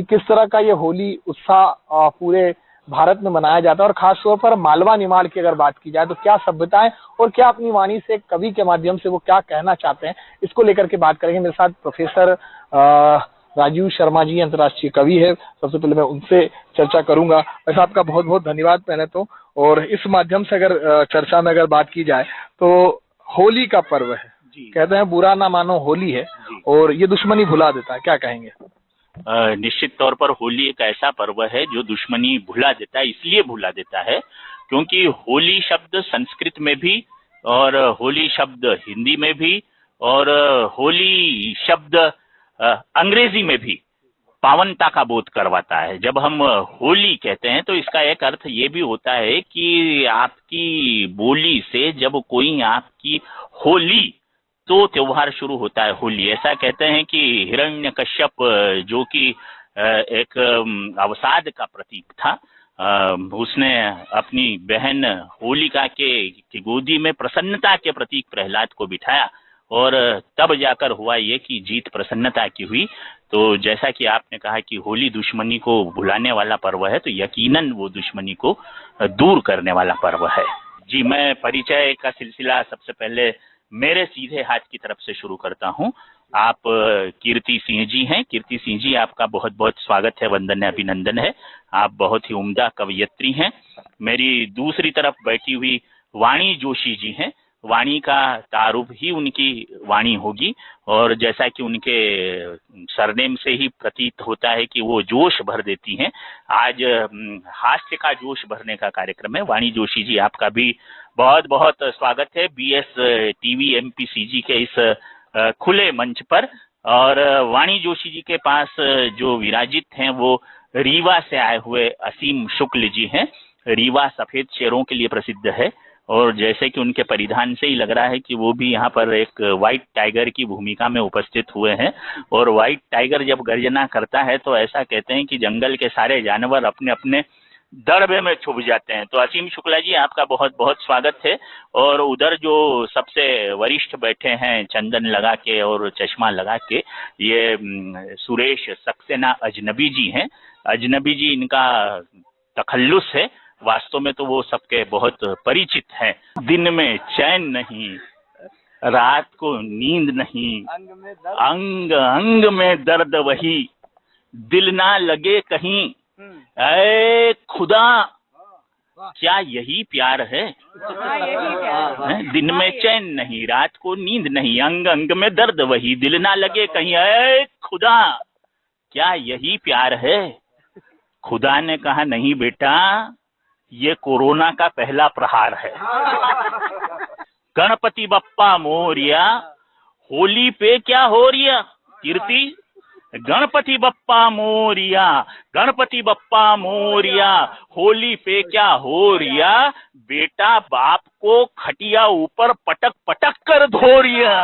कि किस तरह का ये होली उत्साह पूरे भारत में मनाया जाता है, और खास तौर पर मालवा निमाड़ की अगर बात की जाए तो क्या सभ्यताएं और क्या अपनी वाणी से कवि के माध्यम से वो क्या कहना चाहते हैं, इसको लेकर के बात करेंगे। मेरे साथ प्रोफेसर राजीव शर्मा जी अंतर्राष्ट्रीय कवि है। सबसे पहले मैं उनसे चर्चा करूंगा। वैसे आपका बहुत बहुत धन्यवाद पहले तो। और इस माध्यम से अगर चर्चा में अगर बात की जाए तो होली का पर्व है, कहते हैं बुरा ना मानो होली है, और ये दुश्मनी भुला देता है, क्या कहेंगे? निश्चित तौर पर होली एक ऐसा पर्व है जो दुश्मनी भुला देता है। इसलिए भुला देता है क्योंकि होली शब्द संस्कृत में भी और होली शब्द हिंदी में भी और होली शब्द अंग्रेजी में भी पावनता का बोध करवाता है। जब हम होली कहते हैं तो इसका एक अर्थ ये भी होता है कि आपकी बोली से जब कोई आपकी होली तो त्योहार शुरू होता है होली। ऐसा कहते हैं कि हिरण्यकश्यप जो कि एक अवसाद का प्रतीक था, उसने अपनी बहन होलिका के गोदी में प्रसन्नता के प्रतीक प्रहलाद को बिठाया और तब जाकर हुआ ये कि जीत प्रसन्नता की हुई। तो जैसा कि आपने कहा कि होली दुश्मनी को भुलाने वाला पर्व है, तो यकीनन वो दुश्मनी को दूर करने वाला पर्व है। जी, मैं परिचय का सिलसिला सबसे पहले मेरे सीधे हाथ की तरफ से शुरू करता हूं। आप कीर्ति सिंह जी हैं। कीर्ति सिंह जी, आपका बहुत बहुत स्वागत है, वंदन है, अभिनंदन है। आप बहुत ही उम्दा कवयित्री हैं। मेरी दूसरी तरफ बैठी हुई वाणी जोशी जी हैं। वाणी का तारुफ ही उनकी वाणी होगी, और जैसा कि उनके सरनेम से ही प्रतीत होता है कि वो जोश भर देती हैं। आज हास्य का जोश भरने का कार्यक्रम है। वाणी जोशी जी, आपका भी बहुत बहुत स्वागत है बीएस टीवी एमपीसीजी के इस खुले मंच पर। और वाणी जोशी जी के पास जो विराजित हैं वो रीवा से आए हुए असीम शुक्ल जी हैं। रीवा सफेद शेरों के लिए प्रसिद्ध है, और जैसे कि उनके परिधान से ही लग रहा है कि वो भी यहाँ पर एक व्हाइट टाइगर की भूमिका में उपस्थित हुए हैं। और व्हाइट टाइगर जब गर्जना करता है तो ऐसा कहते हैं कि जंगल के सारे जानवर अपने अपने दड़बे में छुप जाते हैं। तो असीम शुक्ला जी, आपका बहुत बहुत स्वागत है। और उधर जो सबसे वरिष्ठ बैठे हैं चंदन लगा के और चश्मा लगा के, ये सुरेश सक्सेना अजनबी जी हैं। अजनबी जी, इनका तखल्लुस है, वास्तव में तो वो सबके बहुत परिचित हैं। दिन में चैन नहीं, रात को नींद नहीं, अंग अंग में दर्द वही, दिल ना लगे कहीं, ऐ खुदा क्या यही प्यार है? दिन में चैन नहीं, रात को नींद नहीं, अंग अंग में दर्द वही, दिल ना लगे कहीं, ऐ खुदा क्या यही प्यार है? खुदा ने कहा, नहीं बेटा, ये कोरोना का पहला प्रहार है। गणपति बप्पा मोरिया, होली पे क्या हो रिया? कीर्ति, गणपति बप्पा मोरिया, गणपति बप्पा मोरिया, होली पे क्या हो रिया? बेटा बाप को खटिया ऊपर पटक पटक कर धो रिया।